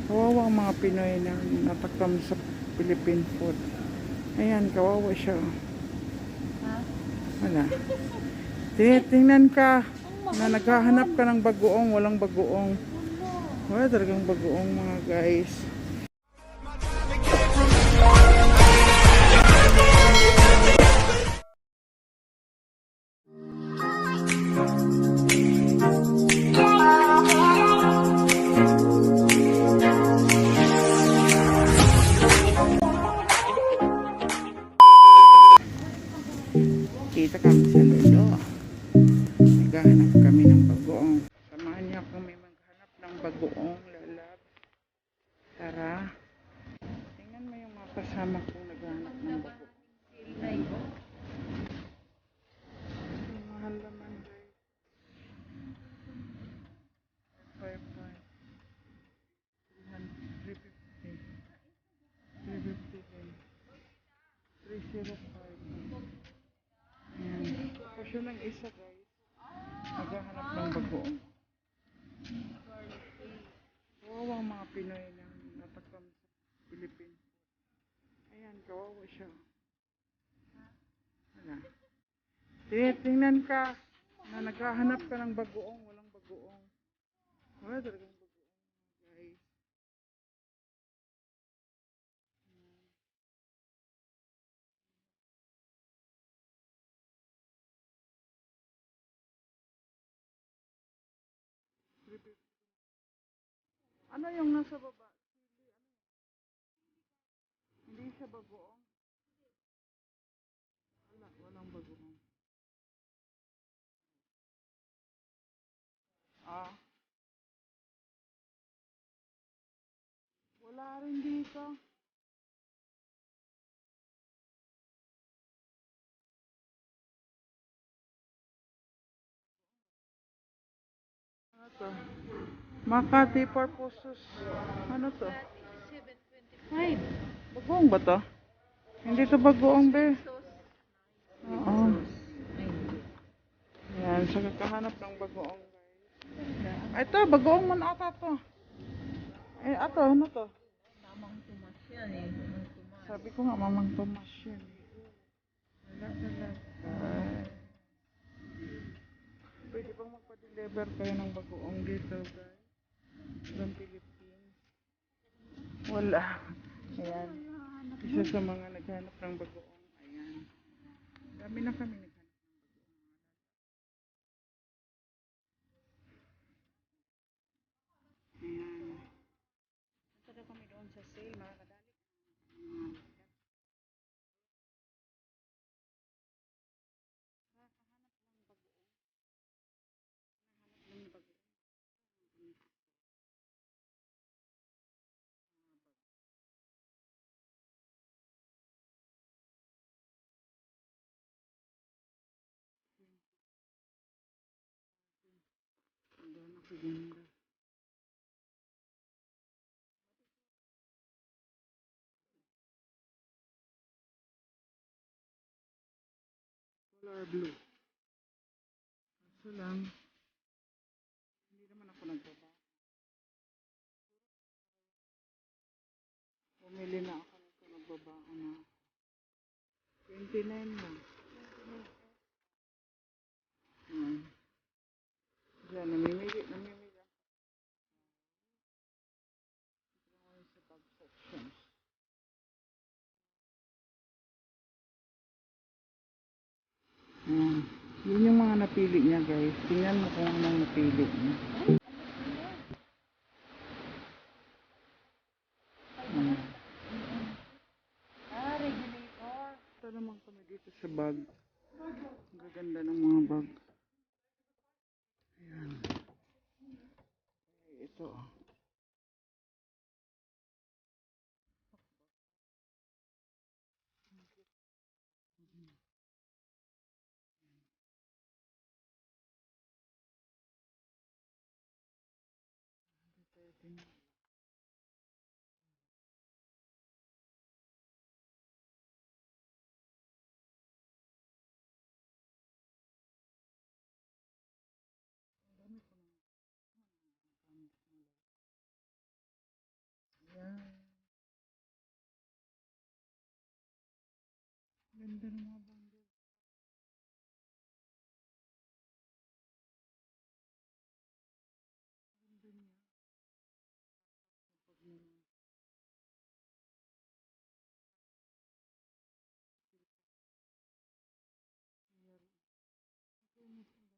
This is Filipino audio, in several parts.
Kawawa ang mga Pinoy na natakam sa Philippine food. Ayan, kawawa siya. Wala. Tingnan ka na naghahanap ka ng bagoong, walang bagoong. Wala talagang bagoong mga guys. Kita kami sa lulo. Naghahanap kami ng bagoong. Samahan niyo kami maghanap ng bagoong lalab. Tara. Tingnan mo yung mga kasama kong naghahanap ng bagoong. Mahal naman guys. 555. 350. 350 din. 305. Ayan. Tapos yun ang isa guys. Naghahanap ng bagoong. Kawawa ang mga Pinoy na natakam sa Philippines. Ayan, kawawa siya. Wala. Tingnan ka na naghahanap ka ng bagoong, walang bagoong. Wala talagang bagoong guys. Ano yung nasa baba? Hindi siya bagoong. Wala, walang bagoong. Ah, wala rin dito. Ano to? Makati Purposes. Ano to? 725. Bagoong ba to? Hindi to bagoong be. Oo. Yan, so kakahanap ng bagoong guys. Ay, ito, bagoong man ata to. Eh, ato, ano to? Mamang Tomas yan eh. Mamang Tomas. Sabi ko nga, Mamang Tomas yun. Wala talaga. Pwede bang magpa-deliver kayo ng bagoong dito guys? From Philippines. Wala. Ayan. Isa sa mga naghanap ng bagoong. Ayan. Dami na kami naghanap. Ayan. Punta na kami doon sa sale. Makakadali. Doon ako ganda. Color blue. Kaso lang, hindi naman ako nagbaba. Bumili na ako nito nagbaba na. 29 lang. Ayan. Diyan, namimili ako sa bag sections. Ayan. Yun yung mga napili niya guys. Tingnan mo kung anong napili niya. Ayan. Regulator. Ito naman kami dito sa bag. Ang gaganda ng mga bag. Ayan. Ito. Ganda ng mga bundle. Ganda niya. Pag nangyari.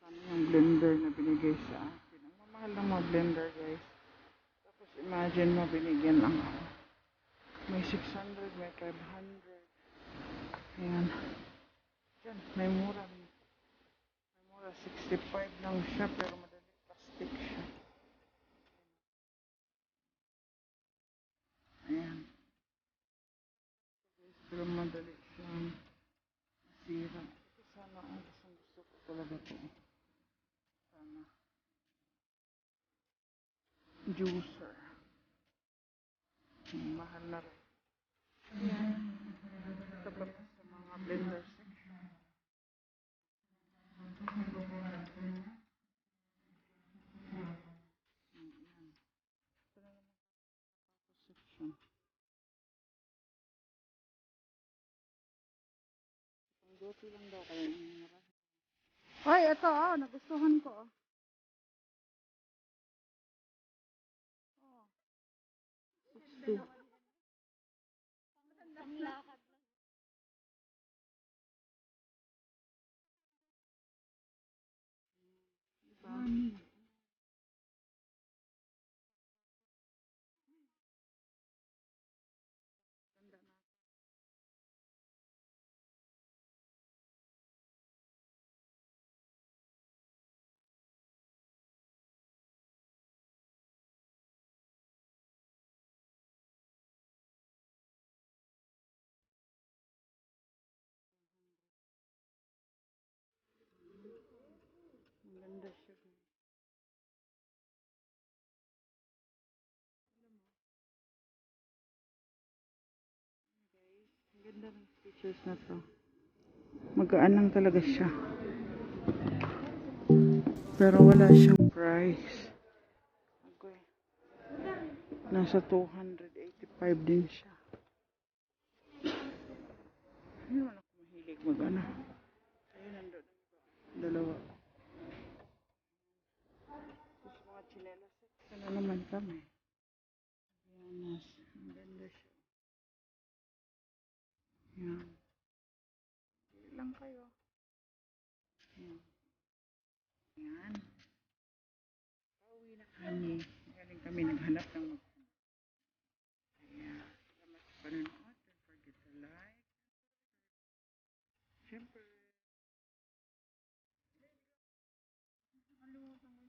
Kami yung blender na binigay sa akin. Ang mamahal ng mga blender, guys. Tapos imagine mo, binigyan lang ako. May 600, may 500. Ayan. Yan, may mura. May mura, 65 lang siya, pero madali plastic siya. Ayan. Pero madali siyang masira. Ito sana ang gusto ko talaga ito. Sana. Juicer. Mahal na rin. Ayan. Ito pa sa mga blender section. Ayan. Ito na naman section. Ang goto lang daw kaya mura. Ay, ito nagustuhan ko. Oh, 60. Panglakad lang. Diba? Ganda na. Ang ganda siya. Ang ganda ng features na to. Magaan lang talaga siya. Pero wala siyang price. Okay. Nasa 285 din siya. Hindi naman ako mahilig mag-ano. Ayun, nandun. Dalawa. Tapos mga chinelas. Ano naman kami. Ayan, ang ganda siya. Yan. Pili lang kayo. Yan. Yan. Pauwi na kami. Galing kami naghanap ng ayan. Salamat sa panonood. Don't forget to like. Siyempre. Nakalimutan mo yung naman yan.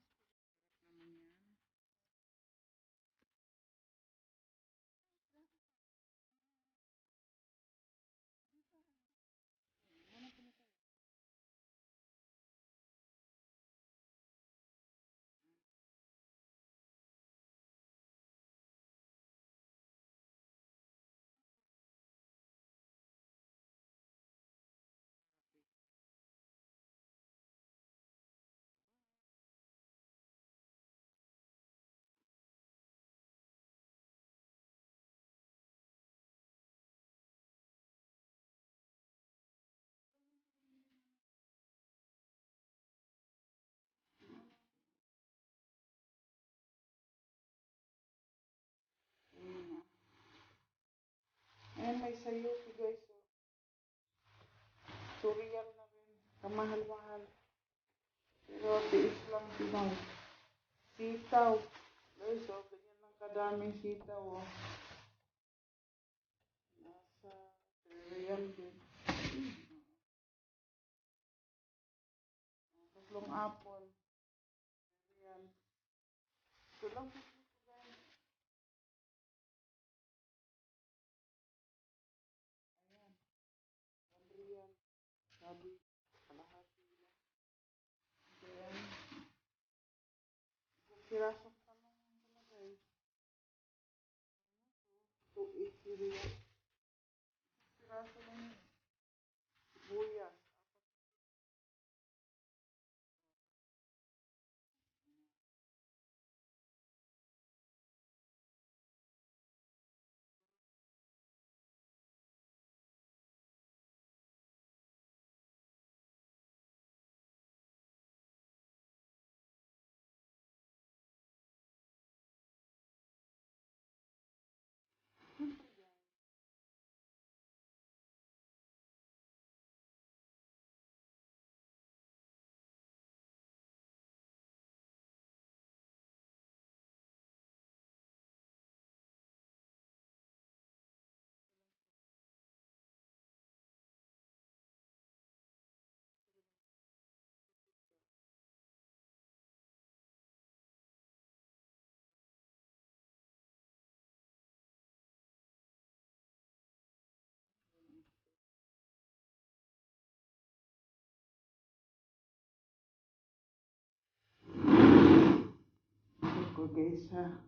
Ayan, may sayuti guys. Surreal na rin. Kamahal-mahal. Pero tiis lang Pinoy. Sitaw. Guys, ganyan lang kadaming sitaw. Nasa surreal din. Tatlong apple. Ayan. Ito lang. Ayan. Sabi, kalahati lang. Ayan. Isang pirasong ko guys ha.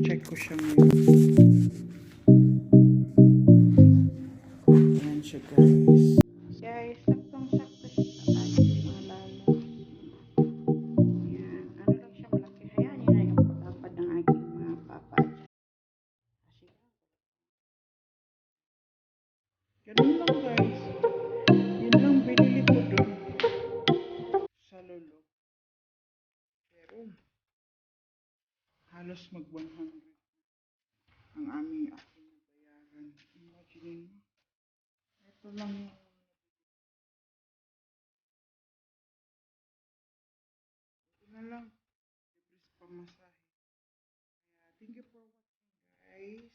Check ko siya ngayon. Ayan siya guys. Siya ay saktong-sakto siya sa akin mga lalo. Ayan. Ano lang siya malaki. Hayaan niyo na yung pagkapad ng aking mga papa. Kasi ganun lang guys. Yun lang binili ko dun sa lolo. Pero halos mag 100 ang aming aking nabayaran. Imagine mo. Ito lang yung ito na lang. Libre sa pamasahe. Kaya thank you for watching guys.